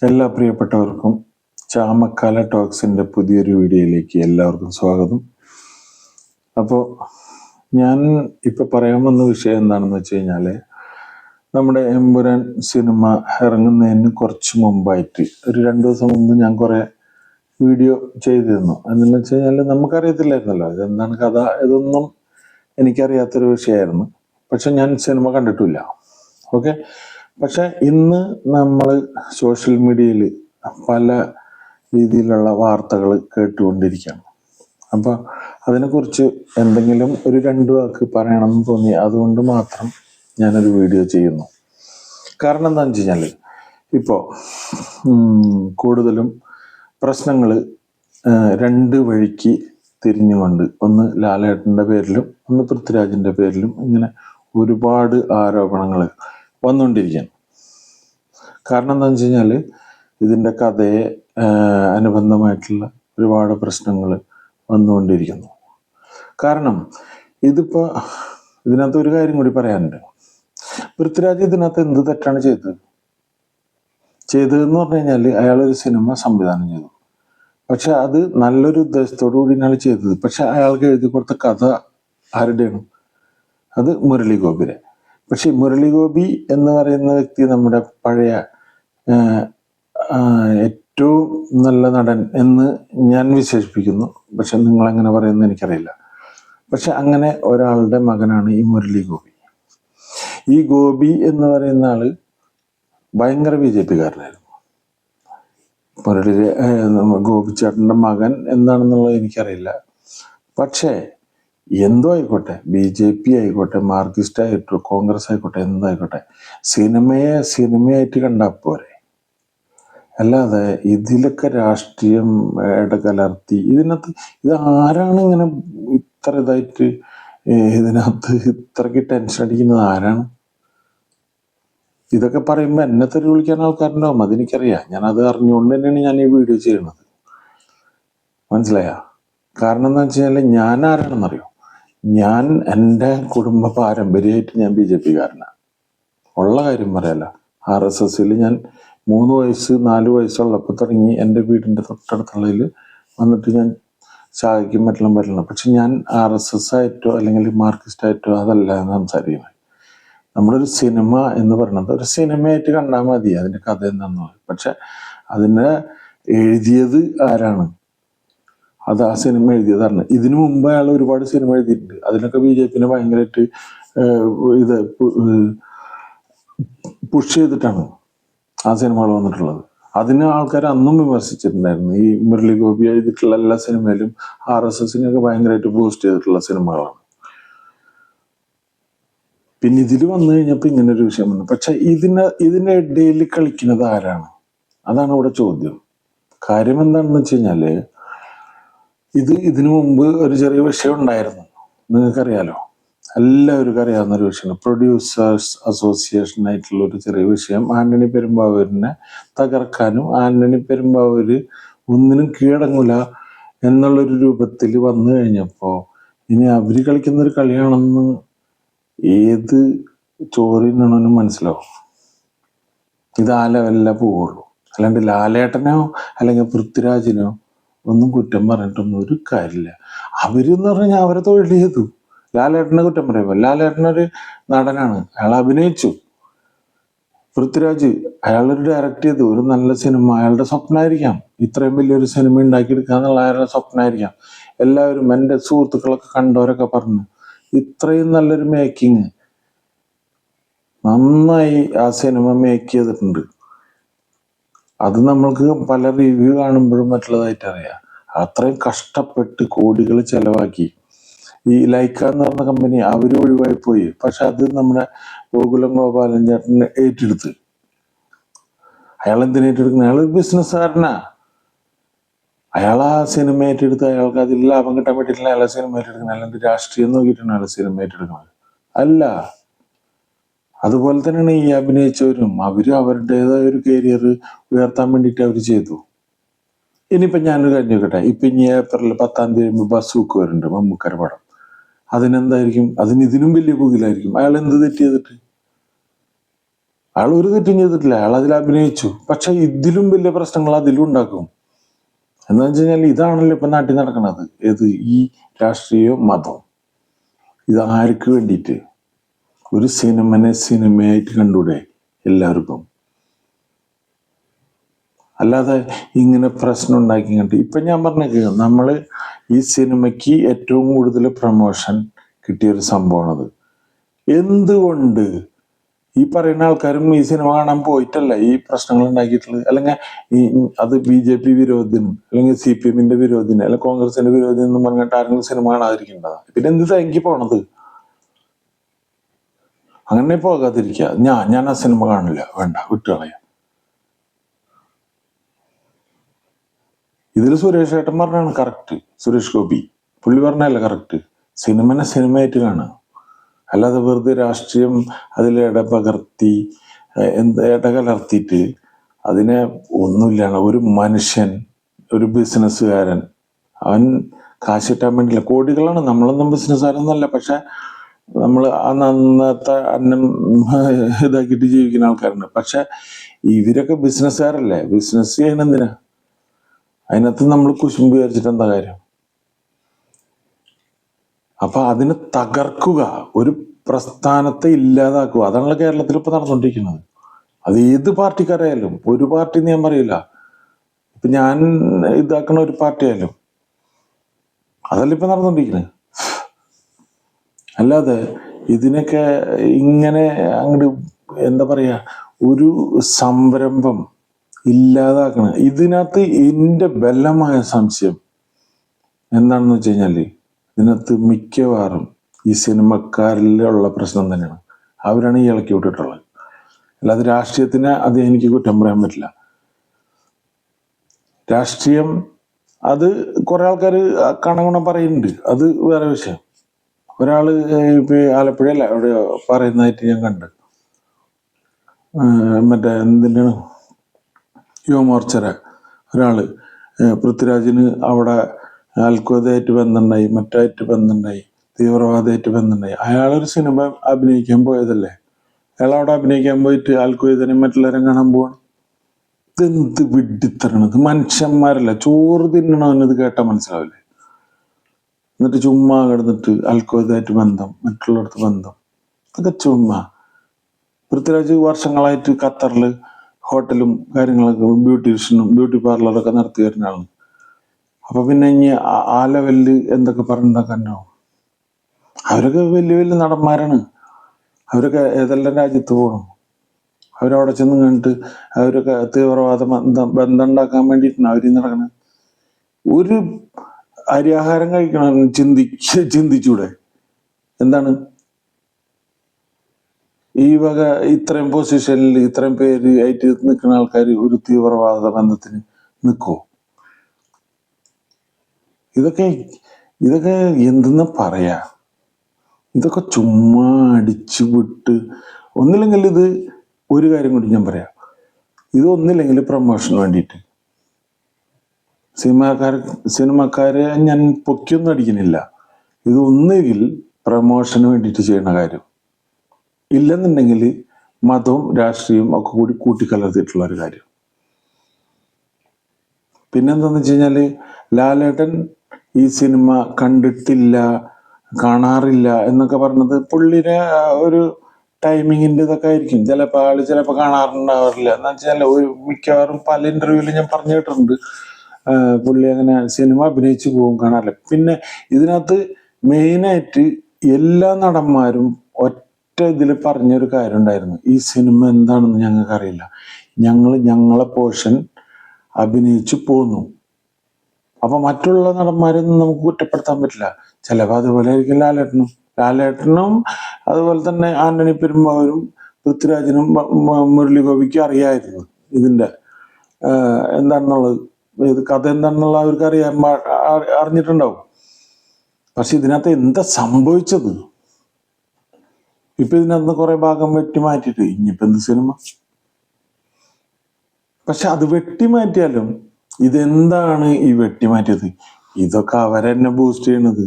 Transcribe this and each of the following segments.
എല്ലാ പ്രിയപ്പെട്ടവർക്കും ചാമക്കാല ടോക്സിൻ്റെ പുതിയൊരു വീഡിയോയിലേക്ക് എല്ലാവർക്കും സ്വാഗതം. അപ്പോൾ ഞാൻ ഇപ്പോൾ പറയാൻ വന്ന വിഷയം എന്താണെന്ന് വെച്ച് കഴിഞ്ഞാൽ, നമ്മുടെ എമ്പുരാൻ സിനിമ ഇറങ്ങുന്നതിന് കുറച്ച് മുമ്പായിട്ട് ഒരു 2 ദിവസം മുമ്പ് ഞാൻ കുറേ വീഡിയോ ചെയ്തിരുന്നു. എന്നു വെച്ച് കഴിഞ്ഞാൽ നമുക്കറിയത്തില്ലായിരുന്നല്ലോ ഇതെന്താണ് കഥ, ഇതൊന്നും എനിക്കറിയാത്തൊരു വിഷയമായിരുന്നു. പക്ഷെ ഞാൻ സിനിമ കണ്ടിട്ടില്ല. ഓക്കെ. പക്ഷെ ഇന്ന് നമ്മൾ സോഷ്യൽ മീഡിയയിൽ പല രീതിയിലുള്ള വാർത്തകൾ കേട്ടുകൊണ്ടിരിക്കുകയാണ്. അപ്പോൾ അതിനെക്കുറിച്ച് എന്തെങ്കിലും ഒരു 2 വാക്ക് പറയണമെന്ന് തോന്നി, അതുകൊണ്ട് മാത്രം ഞാനൊരു വീഡിയോ ചെയ്യുന്നു. കാരണം എന്താണെന്ന് വെച്ച് കഴിഞ്ഞാൽ, ഇപ്പോൾ കൂടുതലും പ്രശ്നങ്ങൾ 2 വഴിക്ക് തിരിഞ്ഞുകൊണ്ട്, ഒന്ന് ലാലേട്ടൻ്റെ പേരിലും ഒന്ന് പൃഥ്വിരാജിൻ്റെ പേരിലും ഇങ്ങനെ ഒരുപാട് ആരോപണങ്ങൾ വന്നുകൊണ്ടിരിക്കുകയാണ്. കാരണം എന്താണെന്ന് വെച്ച് കഴിഞ്ഞാൽ, ഇതിൻ്റെ കഥയെ അനുബന്ധമായിട്ടുള്ള ഒരുപാട് പ്രശ്നങ്ങൾ വന്നുകൊണ്ടിരിക്കുന്നു. കാരണം ഇതിനകത്ത് ഒരു കാര്യം കൂടി പറയാനുണ്ട്. പൃഥ്വിരാജ് ഇതിനകത്ത് എന്ത് തെറ്റാണ് ചെയ്തതെന്ന് പറഞ്ഞു കഴിഞ്ഞാൽ, അയാളൊരു സിനിമ സംവിധാനം ചെയ്തു. പക്ഷെ അത് നല്ലൊരു ഉദ്ദേശത്തോടു കൂടിയാണ് ചെയ്തത്. പക്ഷെ അയാൾക്ക് എഴുതി കൊടുത്ത കഥ ആരുടെയാണ്? അത് മുരളി ഗോപിയുടെ. പക്ഷെ മുരളി ഗോപി എന്ന് പറയുന്ന വ്യക്തി നമ്മുടെ പഴയ ഏറ്റവും നല്ല നടൻ എന്ന് ഞാൻ വിശേഷിപ്പിക്കുന്നു. പക്ഷെ നിങ്ങളെങ്ങനെ പറയുന്നത് എനിക്കറിയില്ല. പക്ഷെ അങ്ങനെ ഒരാളുടെ മകനാണ് ഈ മുരളി ഗോപി. ഈ ഗോപി എന്ന് പറയുന്ന ആള് ഭയങ്കര BJP കാരനായിരുന്നു. ഗോപിച്ചേട്ടൻ്റെ മകൻ എന്താണെന്നുള്ളത് എനിക്കറിയില്ല. പക്ഷേ എന്തോ ആയിക്കോട്ടെ, BJP ആയിക്കോട്ടെ, മാർക്സിസ്റ്റ് ആയിട്ടോ കോൺഗ്രസ് ആയിക്കോട്ടെ, എന്തായിക്കോട്ടെ, സിനിമയായിട്ട് കണ്ടാൽ പോരെ. അല്ലാതെ ഇതിലൊക്കെ രാഷ്ട്രീയം ഇടകലർത്തി ഇത് ആരാണ് ഇങ്ങനെ ഇത്ര ഇതായിട്ട് ഇതിനകത്ത് ഇത്രയ്ക്ക് ടെൻഷൻ അടിക്കുന്നത്? ആരാണ്? ഇതൊക്കെ പറയുമ്പോൾ എന്നെ തെറി വിളിക്കാൻ ആൾക്കാരുണ്ടാവും, അതെനിക്കറിയാം. ഞാനത് അറിഞ്ഞുകൊണ്ട് തന്നെയാണ് ഞാൻ ഈ വീഡിയോ ചെയ്യുന്നത്. മനസ്സിലായ? കാരണം എന്താ വെച്ച് കഴിഞ്ഞാൽ, ഞാൻ ആരാണെന്നറിയോ? ഞാൻ എൻ്റെ കുടുംബ പാരമ്പര്യമായിട്ട് ഞാൻ BJP കാരനാണ്. ഉള്ള കാര്യം പറയാല. RSSൽ ഞാൻ 3 വയസ്സ് 4 വയസ്സുള്ളപ്പോൾ തുടങ്ങി എൻ്റെ വീടിൻ്റെ തൊട്ടടുത്തുള്ളതിൽ വന്നിട്ട് ഞാൻ ശാഖയ്ക്കും മറ്റെല്ലാം വരണം. പക്ഷെ ഞാൻ RSS ആയിട്ടോ അല്ലെങ്കിൽ മാർക്സിസ്റ്റ് ആയിട്ടോ അതല്ല സംസാരിക്കുന്നത്. നമ്മളൊരു സിനിമ എന്ന് പറയുന്നത് ഒരു സിനിമയായിട്ട് കണ്ടാൽ മതി, അതിൻ്റെ കഥ എന്താണെന്ന് പറയും. പക്ഷെ അതിനെ എഴുതിയത് ആരാണ്? അത് ആ സിനിമ എഴുതിയതാണ്. ഇതിനു മുമ്പ് അയാൾ ഒരുപാട് സിനിമ എഴുതിയിട്ടുണ്ട്. അതിനൊക്കെ BJPനെ ഭയങ്കരമായിട്ട് പുഷ് ചെയ്തിട്ടാണ് ആ സിനിമകൾ വന്നിട്ടുള്ളത്. അതിന് ആൾക്കാർ അന്നും വിമർശിച്ചിട്ടുണ്ടായിരുന്നു. ഈ മുരളി ഗോപി എഴുതിയിട്ടുള്ള എല്ലാ സിനിമയിലും RSSനെയൊക്കെ ഭയങ്കരമായിട്ട് ബൂസ്റ്റ് ചെയ്തിട്ടുള്ള സിനിമകളാണ്. പിന്നെ ഇതിൽ വന്നു കഴിഞ്ഞപ്പോൾ ഇങ്ങനെ ഒരു വിഷയം വന്നു. പക്ഷെ ഇതിൻ്റെ ഇടയിൽ കളിക്കുന്നത് ആരാണ്? അതാണ് ഇവിടെ ചോദ്യം. കാര്യം എന്താണെന്ന് വെച്ച് കഴിഞ്ഞാല്, ഇതിനു മുമ്പ് ഒരു ചെറിയ വിഷയം ഉണ്ടായിരുന്നു, നിങ്ങൾക്കറിയാലോ, എല്ലാവർക്കും അറിയാവുന്ന ഒരു വിഷയമാണ്. പ്രൊഡ്യൂസേഴ്സ് അസോസിയേഷൻ ആയിട്ടുള്ള ഒരു ചെറിയ വിഷയം ആന്റണി പെരുമ്പാവൂരിനെ തകർക്കാനും ആന്റണി പെരുമ്പാവൂര് ഒന്നിനും കീഴടങ്ങൂല എന്നുള്ളൊരു രൂപത്തിൽ വന്നു കഴിഞ്ഞപ്പോൾ, ഇനി അവര് കളിക്കുന്നൊരു കളിയാണെന്ന് ഏത് ചോറിനും മനസ്സിലാവും. ഇത് ആ ലെവലിലേ പോവുള്ളൂ. അല്ലാണ്ട് ലാലേട്ടനോ അല്ലെങ്കിൽ പൃഥ്വിരാജിനോ ഒന്നും കുറ്റം പറഞ്ഞിട്ടൊന്നും ഒരു കാര്യമില്ല. അവരെന്ന് പറഞ്ഞാൽ അവരെ തൊഴിൽ ചെയ്തു. ലാലേട്ടനെ കുറ്റം പറയുമ്പോൾ, ലാലേട്ടനൊരു നടനാണ്, അയാൾ അഭിനയിച്ചു. പൃഥ്വിരാജ് അയാളൊരു ഡയറക്റ്റ് ചെയ്തു ഒരു നല്ല സിനിമ, അയാളുടെ സ്വപ്നമായിരിക്കാം. ഇത്രയും വലിയൊരു സിനിമ ഉണ്ടാക്കിയെടുക്കുക എന്നുള്ള അയാളുടെ സ്വപ്നമായിരിക്കാം. എല്ലാവരും എൻ്റെ സുഹൃത്തുക്കളൊക്കെ കണ്ടവരൊക്കെ പറഞ്ഞു, ഇത്രയും നല്ലൊരു മേക്കിങ് നന്നായി ആ സിനിമ മേക്ക് ചെയ്തിട്ടുണ്ട്. അത് നമ്മൾക്ക് പല റിവ്യൂ കാണുമ്പോഴും മറ്റുള്ളതായിട്ട് അറിയാം. അത്രയും കഷ്ടപ്പെട്ട് കോടികൾ ചെലവാക്കി. ഈ ലൈക്ക എന്ന് പറഞ്ഞ കമ്പനി അവർ ഒഴിവായി പോയി. പക്ഷെ അത് നമ്മുടെ ഗോകുലം ഗോപാലൻ ചേട്ടൻ ഏറ്റെടുത്ത്. അയാൾ എന്തിനേറ്റെടുക്കുന്നത്? അയാളൊരു ബിസിനസ്സുകാരനാ. അയാൾ ആ സിനിമ ഏറ്റെടുത്ത് അയാൾക്ക് അതിൽ ലാഭം കിട്ടാൻ വേണ്ടിയിട്ടില്ല അയാളെ സിനിമ ഏറ്റെടുക്കുന്നത്. അല്ലെങ്കിൽ രാഷ്ട്രീയം നോക്കിയിട്ടാണ് അയാൾ സിനിമ ഏറ്റെടുക്കുന്നത് അല്ല. അതുപോലെ തന്നെയാണ് ഈ അഭിനയിച്ചവരും. അവരുടേതായ ഒരു കരിയർ ഉയർത്താൻ വേണ്ടിയിട്ട് അവർ ചെയ്തു. ഇനിയിപ്പം ഞാനൊരു കാര്യം ചോദിക്കട്ടെ, ഇപ്പം ഇനി ഏപ്രിൽ 10-ാം തീയതി ബസൂക്ക് വരുന്നുണ്ട്, മമ്മൂക്കര പടം. അതിനെന്തായിരിക്കും? ഇതിനും വലിയ പുകിലായിരിക്കും. അയാൾ എന്ത് തെറ്റ് ചെയ്തിട്ട്? അയാൾ ഒരു തെറ്റും ചെയ്തിട്ടില്ല, അയാൾ അതിൽ അഭിനയിച്ചു. പക്ഷെ ഇതിലും വലിയ പ്രശ്നങ്ങൾ അതിലും ഉണ്ടാക്കും. എന്താ വെച്ച് കഴിഞ്ഞാൽ ഇതാണല്ലോ ഇപ്പൊ നാട്ടിൽ നടക്കുന്നത്. ഏത് ഈ രാഷ്ട്രീയവും മതവും. ഇത് ആർക്ക് വേണ്ടിയിട്ട്? ഒരു സിനിമനെ സിനിമയായിട്ട് കണ്ടൂടെ എല്ലാവർക്കും? അല്ലാതെ ഇങ്ങനെ പ്രശ്നം ഉണ്ടാക്കി കണ്ട് ഇപ്പൊ ഞാൻ പറഞ്ഞേക്ക് നമ്മള് ഈ സിനിമയ്ക്ക് ഏറ്റവും കൂടുതൽ പ്രൊമോഷൻ കിട്ടിയൊരു സംഭവമാണത്. എന്തുകൊണ്ട്? ഈ പറയുന്ന ആൾക്കാരും ഈ സിനിമ കാണാൻ പോയിട്ടല്ല ഈ പ്രശ്നങ്ങൾ ഉണ്ടാക്കിയിട്ടുള്ളത്. അല്ലെങ്കിൽ അത് BJP വിരോധിനും അല്ലെങ്കിൽ CPM വിരോധിനും അല്ലെങ്കിൽ കോൺഗ്രസിന്റെ വിരോധി എന്നും പറഞ്ഞിട്ട് ആരെങ്കിലും സിനിമ കാണാതിരിക്കേണ്ടതാ? പിന്നെ എന്ത് തേങ്ങി പോണത്? അങ്ങനെ പോകാതിരിക്കുക. ഞാൻ ആ സിനിമ കാണില്ല, വേണ്ട, വിട്ടുകളയാ. ഇതിൽ സുരേഷ് ഏട്ടൻ പറഞ്ഞാണ് കറക്റ്റ്. സുരേഷ് ഗോപി പുള്ളി പറഞ്ഞല്ല കറക്റ്റ്. സിനിമനെ സിനിമയായിട്ട് കാണുക, അല്ലാതെ വെറുതെ രാഷ്ട്രീയം അതിൽ ഇടപകർത്തി ഇടകലർത്തിയിട്ട് അതിനെ ഒന്നുമില്ലാണ്. ഒരു മനുഷ്യൻ, ഒരു ബിസിനസ്സുകാരൻ, അവൻ കാശിട്ടാൻ വേണ്ടിയില്ല. കോടികളാണ്. നമ്മളൊന്നും ബിസിനസ്സുകാരൊന്നുമല്ല. പക്ഷെ നമ്മൾ ആ നന്നത്തെ അന്നം ഇതാക്കിയിട്ട് ജീവിക്കുന്ന ആൾക്കാരുണ്ട്. പക്ഷെ ഇവരൊക്കെ ബിസിനസ്സുകാരല്ലേ? ബിസിനസ് ചെയ്യണെന്തിനാ? അതിനകത്ത് നമ്മൾ കുശുമ്പ് വിചാരിച്ചിട്ട് എന്താ കാര്യം? അപ്പൊ അതിനെ തകർക്കുക, ഒരു പ്രസ്ഥാനത്തെ ഇല്ലാതാക്കുക, അതാണല്ലോ കേരളത്തിൽ ഇപ്പൊ നടന്നുകൊണ്ടിരിക്കുന്നത്. അത് ഏത് പാർട്ടിക്കാരായാലും, ഒരു പാർട്ടി ഞാൻ പറയില്ല, ഇപ്പൊ ഞാൻ ഇതാക്കണ ഒരു പാർട്ടി ആയാലും അതല്ല ഇപ്പൊ നടന്നുകൊണ്ടിരിക്കുന്നത്. അല്ലാതെ ഇതിനൊക്കെ ഇങ്ങനെ അങ്ങോട്ട് എന്താ പറയാ, ഒരു സംരംഭം ഇല്ലാതാക്കണം. ഇതിനകത്ത് എൻ്റെ ബലമായ സംശയം എന്താണെന്ന് വെച്ച് കഴിഞ്ഞാല്, ഇതിനകത്ത് മിക്കവാറും ഈ സിനിമക്കാരിലുള്ള പ്രശ്നം തന്നെയാണ്. അവരാണ് ഈ ഇളക്കി വിട്ടിട്ടുള്ളത്. അല്ലാതെ രാഷ്ട്രീയത്തിന് അത് എനിക്ക് കുറ്റം പറയാൻ പറ്റില്ല. രാഷ്ട്രീയം അത് കുറെ ആൾക്കാർ കണഗുണം പറയുന്നുണ്ട്, അത് വേറെ വിഷയം. ഒരാള് ഇപ്പൊ ആലപ്പുഴയല്ല അവിടെ പറയുന്നതായിട്ട് ഞാൻ കണ്ട്. മറ്റേ എന്തിനാണ് യുവമോർച്ചര ഒരാള് പൃഥ്വിരാജിന് അവിടെ ആൽഖ്വയ്ദയായിട്ട് ബന്ധമുണ്ടായി, മറ്റായിട്ട് ബന്ധമുണ്ടായി, തീവ്രവാദമായിട്ട് ബന്ധമുണ്ടായി. അയാളൊരു സിനിമ അഭിനയിക്കാൻ പോയതല്ലേ. അയാൾ അവിടെ അഭിനയിക്കാൻ പോയിട്ട് ആൽഖ്വയ്ദനെയും മറ്റുള്ളവരും കാണാൻ പോവാണ്. ഇതെന്ത് വിഡ്ഢിത്തരണത്? മനുഷ്യന്മാരല്ല, ചോറ് തിന്നണമെന്നത് കേട്ടാൽ മനസ്സിലാവില്ലേ? എന്നിട്ട് ചുമ്മാ കിടന്നിട്ട് ആൽഖ്വയ്ദയായിട്ട് ബന്ധം, മറ്റുള്ളവർക്ക് ബന്ധം, അതൊക്കെ ചുമ്മാ. പൃഥ്വിരാജ് വർഷങ്ങളായിട്ട് ഖത്തറിൽ ഹോട്ടലും കാര്യങ്ങളൊക്കെ ബ്യൂട്ടി പാർലറൊക്കെ നടത്തി വരുന്ന ആളാണ്. അപ്പൊ പിന്നെ ഇനി ആ ലെവലില് എന്തൊക്കെ പറഞ്ഞിട്ടുണ്ടാക്കാനോ? അവരൊക്കെ വലിയ വലിയ നടന്മാരാണ്. അവരൊക്കെ ഏതെല്ലാം രാജ്യത്ത് പോകണം. അവരവിടെ ചെന്ന് കണ്ടിട്ട് അവരൊക്കെ തീവ്രവാദ ബന്ധം ഉണ്ടാക്കാൻ വേണ്ടിയിട്ടാണ് അവർ നടക്കുന്നത്. ഒരു അരിയാഹാരം കഴിക്കണം ചിന്തിച്ചൂടെ? എന്താണ് ഈ വക ഇത്രയും പൊസിഷനിൽ ഇത്രയും പേര് ആയിട്ട് നിൽക്കുന്ന ആൾക്കാർ ഒരു തീവ്രവാദ ബന്ധത്തിന് നിൽക്കുമോ? ഇതൊക്കെ എന്തെന്ന് പറയാ? ഇതൊക്കെ ചുമ്മാ അടിച്ചു വിട്ട്. ഒന്നില്ലെങ്കിൽ ഇത് ഒരു കാര്യം കൂടി ഞാൻ പറയാം, ഇതൊന്നില്ലെങ്കിൽ പ്രൊമോഷന് വേണ്ടിയിട്ട്. സിനിമക്കാരെ ഞാൻ പൊക്കിയൊന്നും അടിക്കുന്നില്ല. ഇത് ഒന്നുകിൽ പ്രൊമോഷന് വേണ്ടിയിട്ട് ചെയ്യുന്ന കാര്യം, ഇല്ലെന്നുണ്ടെങ്കിൽ മതവും രാഷ്ട്രീയവും ഒക്കെ കൂടി കൂട്ടിക്കലർത്തിയിട്ടുള്ള ഒരു കാര്യം. പിന്നെന്താന്ന് വെച്ച് കഴിഞ്ഞാല്, ലാലേട്ടൻ ഈ സിനിമ കണ്ടിട്ടില്ല, കാണാറില്ല എന്നൊക്കെ പറഞ്ഞത് പുള്ളിയുടെ ഒരു ടൈമിങ്ങിന്റെ ഇതൊക്കെ ആയിരിക്കും. ചിലപ്പോൾ ആള് ചിലപ്പോൾ കാണാറുണ്ടാവാറില്ല. എന്ന് വെച്ചാൽ ഒരു മിക്കവാറും പല ഇന്റർവ്യൂവിലും ഞാൻ പറഞ്ഞു കേട്ടിട്ടുണ്ട്, പുള്ളി അങ്ങനെ സിനിമ അഭിനയിച്ചു പോകും, കാണാറില്ല. പിന്നെ ഇതിനകത്ത് മെയിനായിട്ട് എല്ലാ നടന്മാരും ഒറ്റ ഇതിൽ പറഞ്ഞൊരു കാര്യം ഉണ്ടായിരുന്നു, ഈ സിനിമ എന്താണെന്ന് ഞങ്ങൾക്ക് അറിയില്ല, ഞങ്ങളെ പോർഷൻ അഭിനയിച്ചു പോന്നു. അപ്പൊ മറ്റുള്ള നടന്മാരൊന്നും നമുക്ക് കുറ്റപ്പെടുത്താൻ പറ്റില്ല. ചിലപ്പോൾ അതുപോലെ ആയിരിക്കും ലാലേട്ടനും അതുപോലെ തന്നെ ആന്റണി പെരുമ്പാവൂരും പൃഥ്വിരാജിനും മുരളി ഗോപിക്കും അറിയായിരുന്നു ഇതിന്റെ എന്താണെന്നുള്ളത്, ഇത് കഥ എന്താണെന്നുള്ള അവർക്ക് അറിഞ്ഞിട്ടുണ്ടാവും. പക്ഷെ ഇതിനകത്ത് എന്താ സംഭവിച്ചത്? ഇപ്പൊ ഇതിനകത്ത് കുറെ ഭാഗം വെട്ടി മാറ്റിയിട്ട് ഇനിയിപ്പോ എന്ത് സിനിമ? പക്ഷെ അത് വെട്ടിമാറ്റിയാലും ഇതെന്താണ് ഈ വെട്ടിമാറ്റിയത്? ഇതൊക്കെ അവരെന്നെ ബൂസ്റ്റ് ചെയ്യണത്.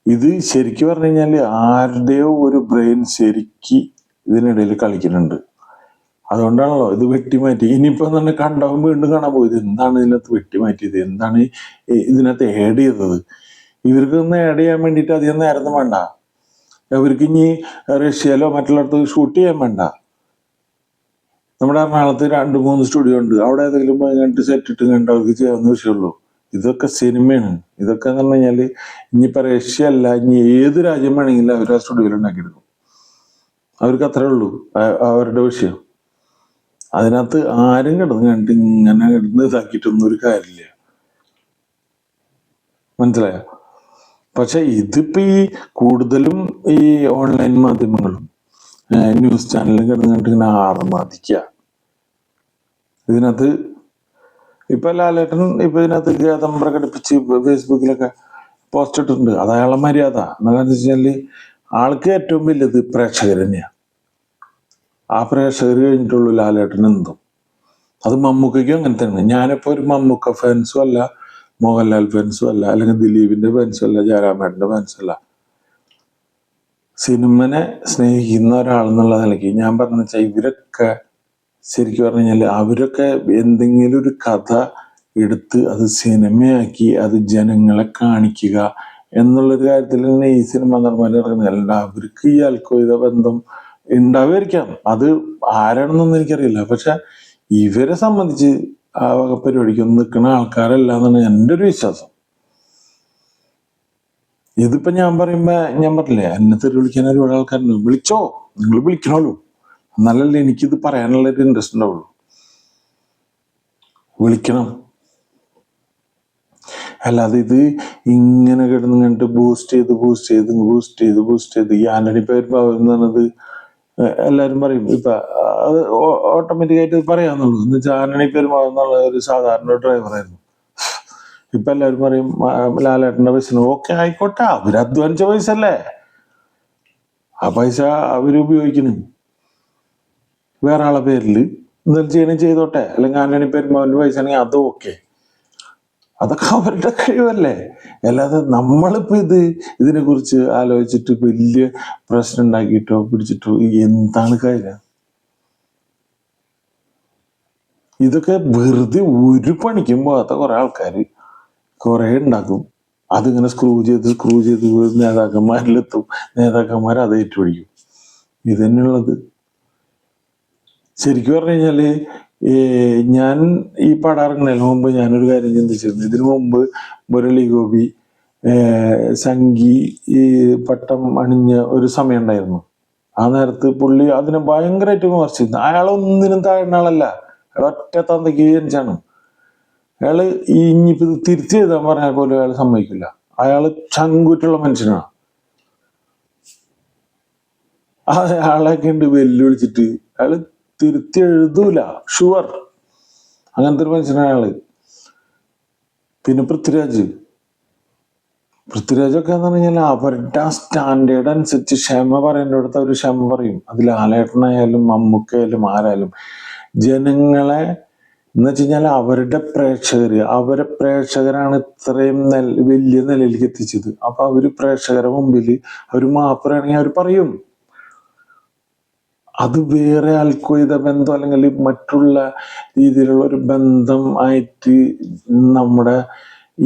ഇത് ശരിക്കും പറഞ്ഞു കഴിഞ്ഞാല് ആരുടെയോ ഒരു ബ്രെയിൻ ശരിക്ക് ഇതിനിടയിൽ കളിക്കുന്നുണ്ട്. അതുകൊണ്ടാണല്ലോ ഇത് വെട്ടിമാറ്റി. ഇനിയിപ്പോ തന്നെ കണ്ടവൻ വീണ്ടും കാണാൻ പോയത് എന്താണ് ഇതിനകത്ത് വെട്ടിമാറ്റിയത്, എന്താണ് ഇതിനകത്ത് ആഡ് ചെയ്തത്. ഇവർക്കൊന്ന് ആഡ് ചെയ്യാൻ വേണ്ടിയിട്ട് അധികം നേരം വേണ്ട. അവർക്ക് ഇനി റഷ്യയിലോ മറ്റുള്ളടത്ത് ഷൂട്ട് ചെയ്യാൻ വേണ്ട. നമ്മുടെ എറണാകുളത്ത് 2-3 സ്റ്റുഡിയോ ഉണ്ട്. അവിടെ ഏതെങ്കിലും കണ്ടിട്ട് സെറ്റ് ഇട്ട് കണ്ട് അവർക്ക് ചെയ്യാവുന്ന വിഷയമുള്ളൂ. ഇതൊക്കെ സിനിമയാണ്. ഇതൊക്കെ എന്ന് പറഞ്ഞു കഴിഞ്ഞാല് ഇനിയിപ്പോ റഷ്യ അല്ല, ഇനി ഏത് രാജ്യം വേണമെങ്കിലും അവർ ആ സ്റ്റുഡിയോയിൽ ഉണ്ടാക്കിയെടുക്കും. അവർക്ക് അത്രേ ഉള്ളൂ അവരുടെ വിഷയം. അതിനകത്ത് ആരും കിടന്ന് കണ്ടിട്ട് ഇങ്ങനെ കിടന്ന് ഇതാക്കിയിട്ടൊന്നും ഒരു കാര്യമില്ല. മനസ്സിലായോ? പക്ഷെ ഇതിപ്പോ ഈ കൂടുതലും ഈ ഓൺലൈൻ മാധ്യമങ്ങളും ന്യൂസ് ചാനലും കിടന്ന് കണ്ടിട്ട് ഇങ്ങനെ ആർമാദിക്കുക. ഇതിനകത്ത് ഇപ്പൊ ലാലേട്ടൻ ഇപ്പൊ ഇതിനകത്ത് ഖേദം പ്രകടിപ്പിച്ച് ഫേസ്ബുക്കിലൊക്കെ പോസ്റ്റ് ഇട്ടിട്ടുണ്ട്. അത് അയാളെ മര്യാദ. എന്താണെന്ന് വെച്ചാല് ആൾക്ക് ഏറ്റവും വലുത് പ്രേക്ഷകർ തന്നെയാണ്. ആ പ്രേക്ഷകർ കഴിഞ്ഞിട്ടുള്ളൂ ലാലേട്ടൻ എന്തും. അത് മമ്മൂക്കയ്ക്കും അങ്ങനെ തന്നെ. ഞാനിപ്പോ ഒരു മമ്മൂക്ക ഫാൻസും അല്ല, മോഹൻലാൽ ഫാൻസും അല്ല, അല്ലെങ്കിൽ ദിലീപിന്റെ ഫാൻസും അല്ല, ജയറാമേട്ടന്റെ ഫാൻസും അല്ല. സിനിമനെ സ്നേഹിക്കുന്ന ഒരാളെന്നുള്ള നിലയ്ക്ക് ഞാൻ പറഞ്ഞു വെച്ചാൽ ഇവരൊക്കെ ശരിക്കും പറഞ്ഞു കഴിഞ്ഞാൽ അവരൊക്കെ എന്തെങ്കിലും ഒരു കഥ എടുത്ത് അത് സിനിമയാക്കി അത് ജനങ്ങളെ കാണിക്കുക എന്നുള്ളൊരു കാര്യത്തിൽ തന്നെ ഈ സിനിമ നിർമ്മാണം നടക്കുന്നത്. അല്ല അവർക്ക് ഈ അൽക്കോയിത ബന്ധം ഉണ്ടാവുമായിരിക്കാം. അത് ആരാണെന്നൊന്നും എനിക്കറിയില്ല. പക്ഷെ ഇവരെ സംബന്ധിച്ച് ആ വക പരിപാടിക്കൊന്നും നിൽക്കുന്ന ആൾക്കാരല്ല എന്നാണ് എൻ്റെ ഒരു വിശ്വാസം. ഇതിപ്പോ ഞാൻ പറയുമ്പോ ഞാൻ പറഞ്ഞില്ലേ, എന്നെ തെറി വിളിക്കാൻ ഒരുപാട് ആൾക്കാരുണ്ട്. വിളിച്ചോ, നിങ്ങൾ വിളിക്കണമല്ലോ, എന്നാലല്ലേ എനിക്കിത് പറയാനുള്ള ഒരു ഇൻട്രസ്റ്റ് ഉണ്ടാവുള്ളൂ. വിളിക്കണം. അല്ലാതെ ഇത് ഇങ്ങനെ കിടന്ന് കണ്ടിട്ട് ബൂസ്റ്റ് ചെയ്ത് ഈ ആന്റണി പെരുമ്പാവൂർ എന്ന് പറഞ്ഞത് എല്ലാരും പറയും. ഇപ്പൊ അത് ഓട്ടോമാറ്റിക്കായിട്ട് പറയാന്നുള്ളൂ. എന്ന് വെച്ചാൽ ആന്റണി പെരുമ്പാവൂർ എന്നുള്ള ഒരു സാധാരണ ഡ്രൈവറായിരുന്നു. ഇപ്പൊ എല്ലാവരും പറയും ലാലേട്ടന്റെ പൈസ. ഓക്കെ ആയിക്കോട്ടെ, അവര് അധ്വാനിച്ച പൈസ അല്ലേ, ആ പൈസ അവര് ഉപയോഗിക്കുന്നു വേറെ ആളെ പേരിൽ എന്തെങ്കിലും ചെയ്യണം ചെയ്തോട്ടെ. അല്ലെങ്കിൽ ആന്റണി പെരുമ്പാവൂരിന്റെ പൈസ ആണെങ്കിൽ അത് ഓക്കെ, അതൊക്കെ അവരുടെ കഴിവല്ലേ. അല്ലാതെ നമ്മളിപ്പോ ഇതിനെ കുറിച്ച് ആലോചിച്ചിട്ട് വലിയ പ്രശ്നം ഉണ്ടാക്കിയിട്ടോ പിടിച്ചിട്ടോ എന്താണ് കാര്യം? ഇതൊക്കെ വെറുതെ ഒരു പണിക്കും പോകാത്ത കുറെ ആൾക്കാർ കുറെ ഉണ്ടാക്കും. അതിങ്ങനെ സ്ക്രൂ ചെയ്ത് നേതാക്കന്മാരിലെത്തും. നേതാക്കന്മാർ അത് ഏറ്റുപിടിക്കും. ഇത് തന്നെയുള്ളത്. ശരിക്കും പറഞ്ഞു കഴിഞ്ഞാല് ഞാൻ ഈ പടം ഇറങ്ങുന്നതിന് മുമ്പ് ഞാനൊരു കാര്യം ചിന്തിച്ചിരുന്നു. ഇതിനു മുമ്പ് മുരളി ഗോപി സംഗി ഈ പട്ടം അണിഞ്ഞ ഒരു സമയം ഉണ്ടായിരുന്നു. ആ നേരത്ത് പുള്ളി അതിനെ ഭയങ്കരമായിട്ട് വിമർശിച്ചിരുന്നു. അയാളൊന്നിനും താഴ്ന്ന ആളല്ല, അയാൾ ഒറ്റ തന്തയ്ക്ക് ജനിച്ചാണ്. അയാള് ഇനിയിപ്പോ ഇത് തിരിച്ചു എഴുതാൻ പറഞ്ഞാൽ പോലും അയാൾ സമ്മതിക്കില്ല. അയാള് ചങ്കൂറ്റുള്ള മനുഷ്യനാണ്. അയാളെയൊക്കെ ഉണ്ട് വെല്ലുവിളിച്ചിട്ട് അയാള് തിരുത്തി എഴുതൂല, ഷുവർ. അങ്ങനത്തെ ഒരു മനുഷ്യനാണ് അയാള്. പിന്നെ പൃഥ്വിരാജൊക്കെ എന്ന് പറഞ്ഞാൽ അവരുടെ ആ സ്റ്റാൻഡേർഡ് അനുസരിച്ച് ക്ഷമ പറയേണ്ടടുത്ത് അവർ ക്ഷമ പറയും. അതിൽ ലാലേട്ടനായാലും മമ്മൂക്കയായാലും ആരായാലും ജനങ്ങളെ എന്ന് വെച്ച് കഴിഞ്ഞാൽ അവരെ പ്രേക്ഷകരാണ് ഇത്രയും വലിയ നിലയിലേക്ക് എത്തിച്ചത്. അപ്പൊ അവര് പ്രേക്ഷകരുടെ മുമ്പിൽ അവർ മാപ്പ് പറയുകയാണെങ്കിൽ അവർ പറയും. അത് വേറെ ആൾക്കൊയ്ത ബന്ധം അല്ലെങ്കിൽ മറ്റുള്ള രീതിയിലുള്ള ഒരു ബന്ധം ആയിട്ട് നമ്മുടെ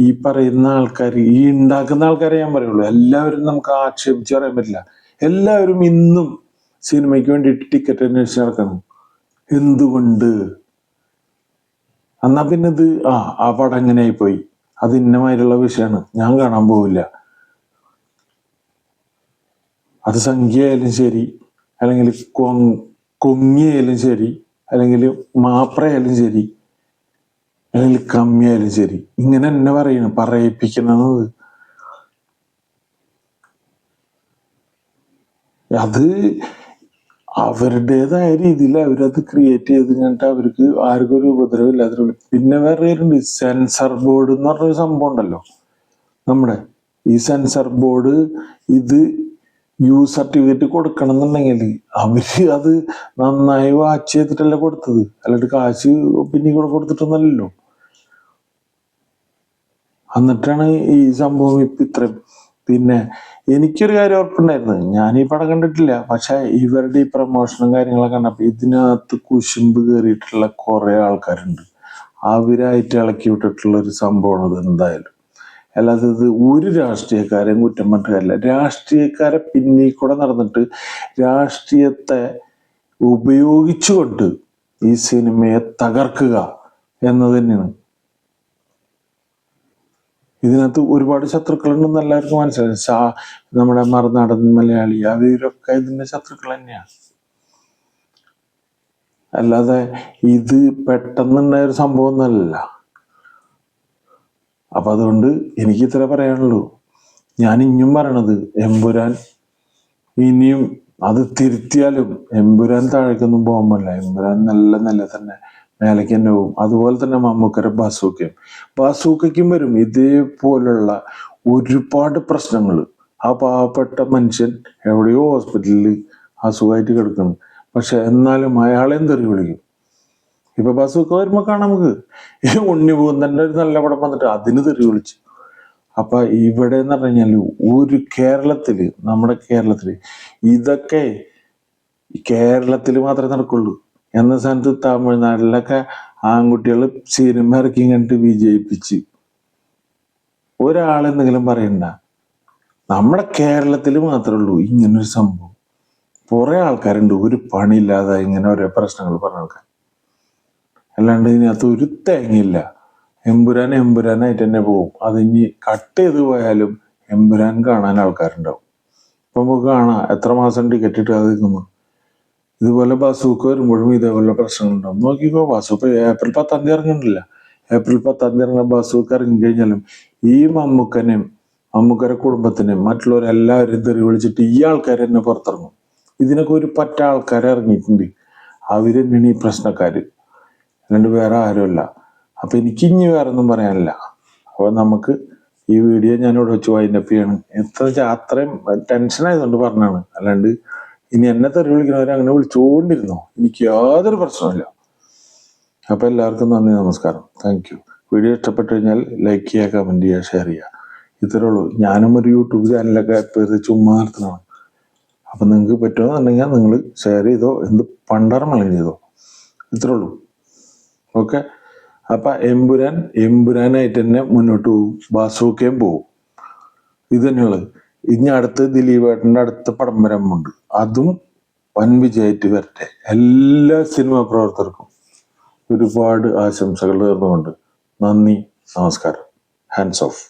ഈ പറയുന്ന ആൾക്കാർ, ഈ ഉണ്ടാക്കുന്ന ആൾക്കാരെ ഞാൻ പറയുള്ളൂ. എല്ലാവരും നമുക്ക് ആക്ഷേപിച്ച് പറയാൻ പറ്റില്ല. എല്ലാവരും ഇന്നും സിനിമയ്ക്ക് വേണ്ടിയിട്ട് ടിക്കറ്റ് അന്വേഷിച്ച് നടക്കണം. എന്തുകൊണ്ട്? എന്നാ പിന്നെ ഇത് ആ പടം എങ്ങനെയായി പോയി, അത് ഇന്നമായിട്ടുള്ള വിഷയമാണ്, ഞാൻ കാണാൻ പോവില്ല. അത് സംഖ്യയായാലും ശരി, അല്ലെങ്കിൽ കൊങ്ങിയായാലും ശരി, അല്ലെങ്കിൽ മാപ്രയായാലും ശരി, അല്ലെങ്കിൽ കമ്മിയായാലും ശരി, ഇങ്ങനെ തന്നെ പറയിപ്പിക്കുന്നത്. അത് അവരുടേതായ രീതിയിൽ അവരത് ക്രിയേറ്റ് ചെയ്ത് കഴിഞ്ഞിട്ട് അവർക്ക് ആർക്കും ഒരു ഉപദ്രവം ഇല്ലാത്ത. പിന്നെ വേറെ സെൻസർ ബോർഡ് എന്ന് പറഞ്ഞൊരു സംഭവം ഉണ്ടല്ലോ നമ്മുടെ. ഈ സെൻസർ ബോർഡ് ഇത് സർട്ടിഫിക്കറ്റ് കൊടുക്കണം എന്നുണ്ടെങ്കിൽ അവര് അത് നന്നായി വാച്ച് ചെയ്തിട്ടല്ലേ കൊടുത്തത്, അല്ലാണ്ട് കാശ് പിന്നെ കൂടെ കൊടുത്തിട്ടൊന്നല്ലോ. എന്നിട്ടാണ് ഈ സംഭവം ഇപ്പൊ ഇത്രയും പിന്നെ എനിക്കൊരു കാര്യം ഉറപ്പുണ്ടായിരുന്നു, ഞാൻ ഈ പടം കണ്ടിട്ടില്ല, പക്ഷെ ഇവരുടെ ഈ പ്രൊമോഷനും കാര്യങ്ങളൊക്കെ കണ്ടപ്പോൾ ഇതിനകത്ത് കുശുമ്പ് കയറിയിട്ടുള്ള കുറെ ആൾക്കാരുണ്ട്. അവരായിട്ട് ഇളക്കി വിട്ടിട്ടുള്ള ഒരു സംഭവമാണ് ഇത് എന്തായാലും. അല്ലാതെ ഇത് ഒരു രാഷ്ട്രീയക്കാരെയും കുറ്റം പറഞ്ഞിട്ട് കാര്യമില്ല. രാഷ്ട്രീയക്കാരെ പിന്നിൽ കൂടെ നടന്നിട്ട് രാഷ്ട്രീയത്തെ ഉപയോഗിച്ചുകൊണ്ട് ഈ സിനിമയെ തകർക്കുക എന്നത് തന്നെയാണ്. ഇതിനകത്ത് ഒരുപാട് ശത്രുക്കളുണ്ടെന്ന് എല്ലാവർക്കും മനസ്സിലായി. നമ്മുടെ മറുനാടൻ മലയാളി അവരൊക്കെ ഇതിന്റെ ശത്രുക്കൾ തന്നെയാണ്. അല്ലാതെ ഇത് പെട്ടെന്നുണ്ടായ ഒരു സംഭവം ഒന്നല്ല. അപ്പൊ അതുകൊണ്ട് എനിക്ക് ഇത്ര പറയാനുള്ളൂ. ഞാൻ ഇനിയും പറയണത്, എമ്പുരാൻ ഇനിയും അത് തിരുത്തിയാലും എമ്പുരാൻ താഴേക്കൊന്നും പോകാൻ പറ്റില്ല. എമ്പുരാൻ നല്ല തന്നെ മേലേക്ക് തന്നെ പോകും. അതുപോലെ തന്നെ മമ്മൂക്കര ബാസൂക്കയ്ക്കും വരും ഇതേപോലുള്ള ഒരുപാട് പ്രശ്നങ്ങൾ. ആ പാവപ്പെട്ട മനുഷ്യൻ എവിടെയോ ഹോസ്പിറ്റലിൽ അസുഖമായിട്ട് കിടക്കുന്നു, പക്ഷെ എന്നാലും അയാളെയും തെറി വിളിക്കും. ഇപ്പൊ ബാസൂക്ക വരുമ്പോ കാണാം നമുക്ക്. ഈ ഉണ്ണിപൂന്തന്റെ ഒരു നല്ല പടം വന്നിട്ട് അതിന് തെറി വിളിച്ചു. അപ്പൊ ഇവിടെ എന്ന് പറഞ്ഞു കഴിഞ്ഞാല് നമ്മുടെ കേരളത്തില് ഇതൊക്കെ കേരളത്തിൽ മാത്രമേ നടക്കുള്ളൂ. എന്ന സ്ഥാനത്ത് തമിഴ്നാട്ടിലൊക്കെ ആൺകുട്ടികൾ സിനിമ ഇറക്കി കണ്ടിട്ട് വിജയിപ്പിച്ച് ഒരാളെന്തെങ്കിലും പറയണ്ട. നമ്മുടെ കേരളത്തിൽ മാത്രമേ ഉള്ളൂ ഇങ്ങനൊരു സംഭവം. കുറെ ആൾക്കാരുണ്ട് ഒരു പണിയില്ലാതെ ഇങ്ങനെ ഓരോ പ്രശ്നങ്ങൾ പറഞ്ഞ ആൾക്കാർ. അല്ലാണ്ട് ഇതിനകത്ത് ഒരു തേങ്ങയില്ല. എമ്പുരാനായിട്ട് തന്നെ പോകും. അത് ഇനി കട്ട് ചെയ്ത് പോയാലും എമ്പുരാൻ കാണാൻ ആൾക്കാരുണ്ടാവും. ഇപ്പൊ നമുക്ക് കാണാം എത്ര മാസം ടിക്കറ്റ് ഇട്ട് അത് നിൽക്കുന്നു. ഇതുപോലെ ബസൂക്ക വരുമ്പോഴും ഇതേപോലെ പ്രശ്നങ്ങളുണ്ടാവും. നോക്കിക്കോ, ബസൂക്ക ഏപ്രിൽ 10 ഇറങ്ങുന്നില്ല. ഏപ്രിൽ 10 ഇറങ്ങുന്ന ബസൂക്ക ഇറങ്ങിക്കഴിഞ്ഞാലും ഈ മമ്മൂക്കര കുടുംബത്തിനെയും മറ്റുള്ളവരെല്ലാവരും തെറി വിളിച്ചിട്ട് ഈ ആൾക്കാർ തന്നെ പുറത്തിറങ്ങും. ഇതിനൊക്കെ ഒരു പറ്റ ആൾക്കാരെ ഇറങ്ങിയിട്ടുണ്ട്. അവര് തന്നെയാണ് ഈ പ്രശ്നക്കാര്, അല്ലാണ്ട് വേറെ ആരുമല്ല. അപ്പൊ എനിക്ക് ഇനി വേറെ ഒന്നും പറയാനില്ല. അപ്പൊ നമുക്ക് ഈ വീഡിയോ ഞാനിവിടെ വെച്ച് വൈൻഡപ്പ് ചെയ്യാണ്. എത്ര വെച്ചാൽ അത്രയും ടെൻഷൻ ആയതുകൊണ്ട് പറഞ്ഞാണ്. അല്ലാണ്ട് ഇനി എന്നെ തെറി വിളിക്കുന്നവരെ അങ്ങനെ വിളിച്ചുകൊണ്ടിരുന്നോ, എനിക്ക് യാതൊരു പ്രശ്നമില്ല. അപ്പൊ എല്ലാവർക്കും നന്ദി, നമസ്കാരം, താങ്ക് യു. വീഡിയോ ഇഷ്ടപ്പെട്ടു കഴിഞ്ഞാൽ ലൈക്ക് ചെയ്യുക, കമന്റ് ചെയ്യുക, ഷെയർ ചെയ്യുക. ഇത്രേ ഉള്ളൂ. ഞാനും ഒരു യൂട്യൂബ് ചാനലൊക്കെ ചുമ്മാ നടത്തുന്നതാണ്. അപ്പൊ നിങ്ങൾക്ക് പറ്റുമെന്നുണ്ടെങ്കിൽ നിങ്ങൾ ഷെയർ ചെയ്തോ, എന്ത് പണ്ടാറമളം ചെയ്തോ. ഇത്രേ ഉള്ളൂ. ഓക്കെ. അപ്പൊ എമ്പുരാനായിട്ട് തന്നെ മുന്നോട്ട് പോകും. ബാസൂക്കയും പോകും. ഇത് തന്നെയുള്ളത്. ഇനി അടുത്ത് ദിലീപേട്ടൻ്റെ അടുത്ത പടം വരാനുണ്ട്. അതും വൻ വിജയമായിട്ട് വരട്ടെ. എല്ലാ സിനിമാ പ്രവർത്തകർക്കും ഒരുപാട് ആശംസകൾ നേർന്നുകൊണ്ട് നന്ദി, നമസ്കാരം. Hands of.